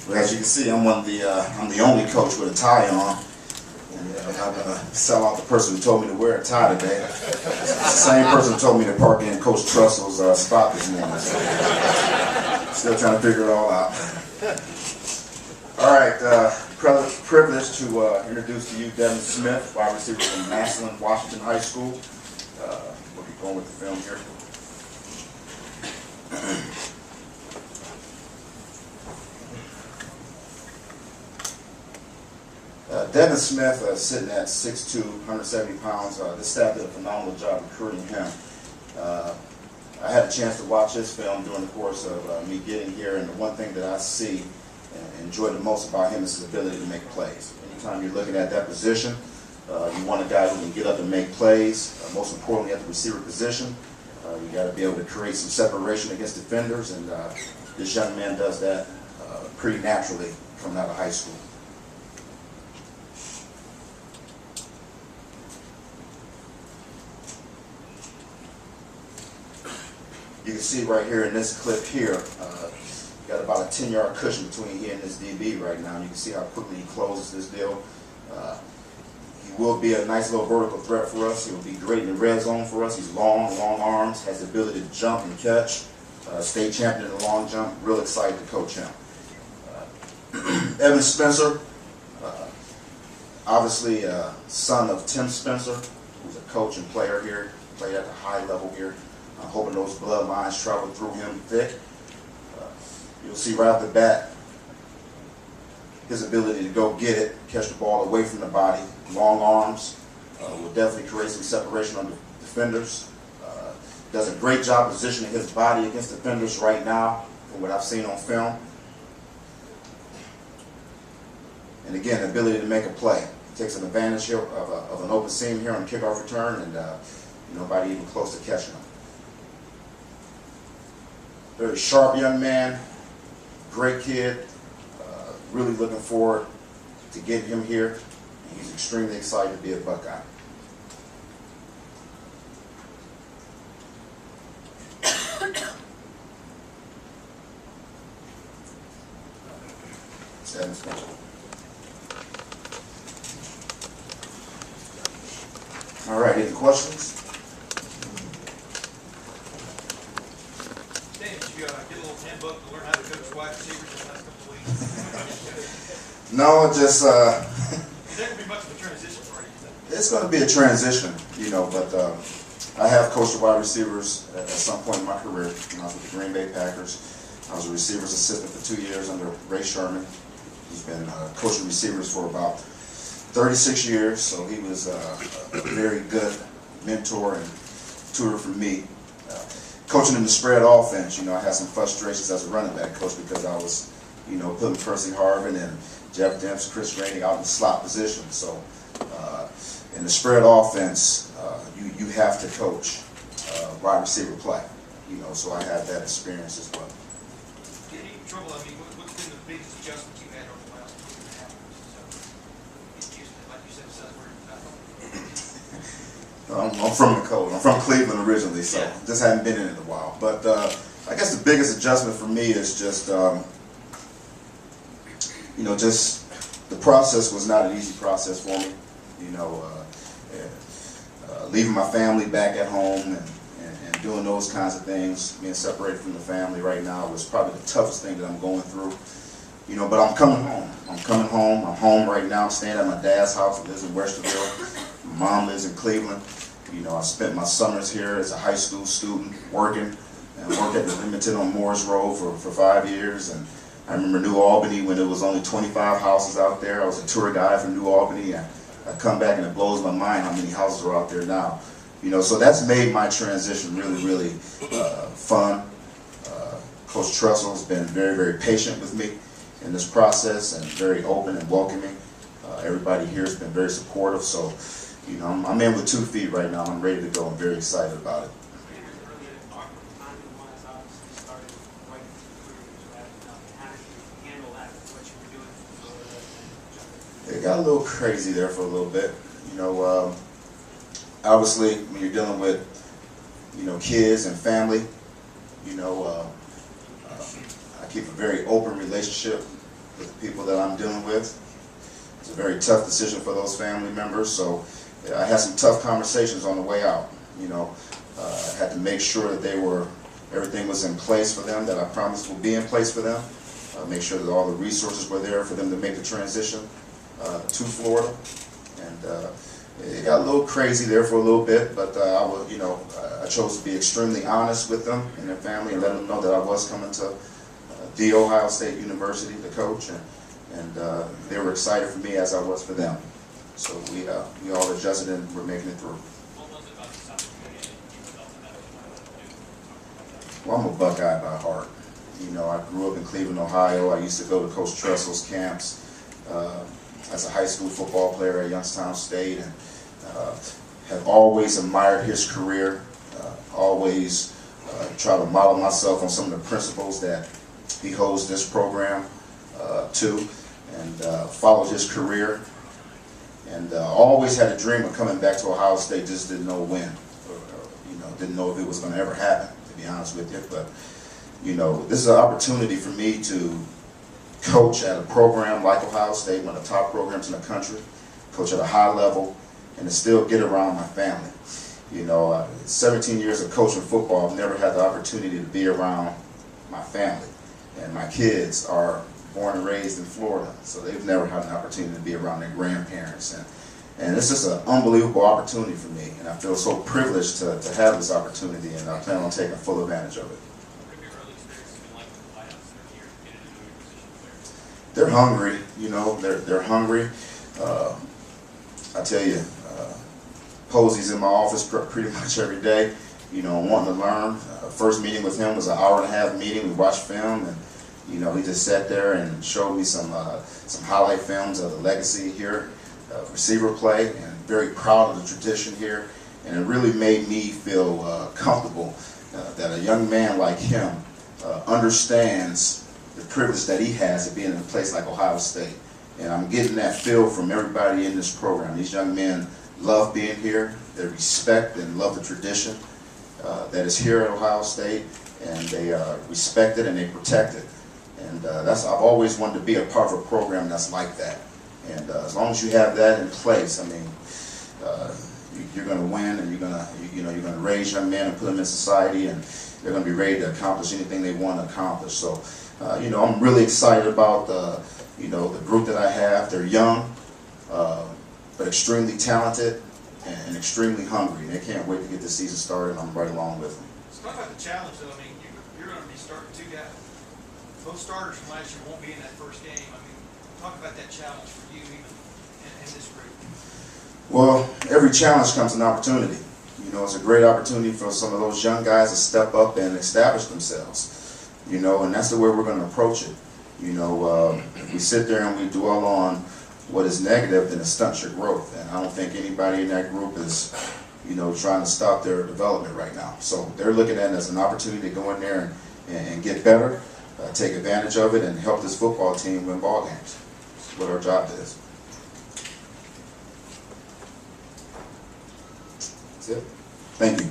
Well, as you can see, I'm the only coach with a tie on. And I'm going to sell out the person who told me to wear a tie today. It's the same person who told me to park in Coach Trussell's spot this morning. So still trying to figure it all out. All right, privileged to introduce to you Devin Smith, wide receiver from Massillon, Washington High School. We'll keep going with the film here. Devin Smith, sitting at 6'2", 170 pounds. This staff did a phenomenal job recruiting him. I had a chance to watch his film during the course of me getting here, and the one thing that I see and enjoy the most about him is his ability to make plays. Anytime you're looking at that position, you want a guy who can get up and make plays. Most importantly, at the receiver position, you got to be able to create some separation against defenders, and this young man does that pretty naturally coming out of high school. You can see right here in this clip here, got about a 10-yard cushion between he and this DB right now. You can see how quickly he closes this deal. He will be a nice little vertical threat for us. He'll be great in the red zone for us. He's long arms, has the ability to jump and catch. State champion in the long jump. Real excited to coach him. Evan Spencer, obviously son of Tim Spencer, who's a coach and player here, played at the high level here. I'm hoping those bloodlines travel through him thick. You'll see right off the bat his ability to go get it, catch the ball away from the body, long arms, will definitely create some separation on the defenders. Does a great job positioning his body against defenders right now, from what I've seen on film. And again, the ability to make a play. Takes an advantage here of an open seam here on the kickoff return, and nobody even close to catching him. Very sharp young man, great kid. Really looking forward to getting him here. He's extremely excited to be a Buckeye. Stan Drayton. All right, any questions? Get a little handbook to learn how to coach wide receivers in the last couple of weeks? No, just Is that going to be much of a transition for you? It's going to be a transition, but I have coached wide receivers at some point in my career. When I was with the Green Bay Packers, I was a receivers assistant for 2 years under Ray Sherman. He's been coaching receivers for about 36 years, so he was a very good mentor and tutor for me. Coaching in the spread offense, I had some frustrations as a running back coach because I was, putting Percy Harvin and Jeff Demps, Chris Rainey out in the slot position. So in the spread offense, you have to coach wide receiver play. So I had that experience as well. Any trouble? I mean, what's been the biggest adjustment you had over the last 2.5 years? Like you said, I'm from the coast. I'm from Cleveland originally, so just haven't been in it in a while. But I guess the biggest adjustment for me is just, just the process was not an easy process for me. Leaving my family back at home and doing those kinds of things, being separated from the family right now was probably the toughest thing that I'm going through. But I'm coming home. I'm home right now. I'm staying at my dad's house. He lives in Westerville. My mom lives in Cleveland. I spent my summers here as a high school student working, and worked at the Remington on Morris Road for 5 years. And I remember New Albany when it was only 25 houses out there. I was a tour guide from New Albany, and I come back and it blows my mind how many houses are out there now. So that's made my transition really, really fun. Coach Trussell's been very, very patient with me in this process and very open and welcoming. Everybody here has been very supportive. So, I'm in with 2 feet right now. I'm ready to go. I'm very excited about it. It got a little crazy there for a little bit. Obviously, when you're dealing with kids and family. I keep a very open relationship with the people that I'm dealing with. It's a very tough decision for those family members, so I had some tough conversations on the way out. I had to make sure that everything was in place for them, that I promised would be in place for them. Make sure that all the resources were there for them to make the transition to Florida. And it got a little crazy there for a little bit, but I chose to be extremely honest with them and their family and let them know that I was coming to The Ohio State University to coach, and they were excited for me as I was for them. So we all adjusted and we're making it through. What was it about this opportunity that you felt that was what you wanted to do? Well, I'm a Buckeye by heart. I grew up in Cleveland, Ohio. I used to go to Coach Tressel's camps as a high school football player at Youngstown State, and have always admired his career, always try to model myself on some of the principles that he holds this program to, and followed his career, and always had a dream of coming back to Ohio State, just didn't know when, or didn't know if it was going to ever happen, to be honest with you. But this is an opportunity for me to coach at a program like Ohio State, one of the top programs in the country, coach at a high level, and to still get around my family. 17 years of coaching football, I've never had the opportunity to be around my family. And my kids are born and raised in Florida, so they've never had an opportunity to be around their grandparents. And it's just an unbelievable opportunity for me, and I feel so privileged to have this opportunity, and I plan on taking full advantage of it. What have your early experiences been like with the White House here, getting into a position there? They're hungry, they're hungry. I tell you, Posey's in my office pretty much every day, wanting to learn. First meeting with him was an hour-and-a-half meeting. We watched film, and he just sat there and showed me some highlight films of the legacy here, receiver play, and very proud of the tradition here. And it really made me feel comfortable that a young man like him understands the privilege that he has of being in a place like Ohio State. And I'm getting that feel from everybody in this program. These young men love being here. They respect and love the tradition that is here at Ohio State, and they respect it and they protect it. And I've always wanted to be a part of a program that's like that. And as long as you have that in place, you're going to win, and you're going to raise young men and put them in society, and they're going to be ready to accomplish anything they want to accomplish. So, I'm really excited about the group that I have. They're young, but extremely talented and extremely hungry. They can't wait to get the season started, and I'm right along with them. Let's talk about the challenge, though. You're going to be starting two guys. Both starters from last year won't be in that first game. Talk about that challenge for you, even in this group. Well, every challenge comes an opportunity. It's a great opportunity for some of those young guys to step up and establish themselves. And that's the way we're going to approach it. If we sit there and we dwell on what is negative, then it stunts your growth. And I don't think anybody in that group is, trying to stop their development right now. So they're looking at it as an opportunity to go in there and get better, take advantage of it, and help this football team win ball games. That's what our job is. That's it. Thank you.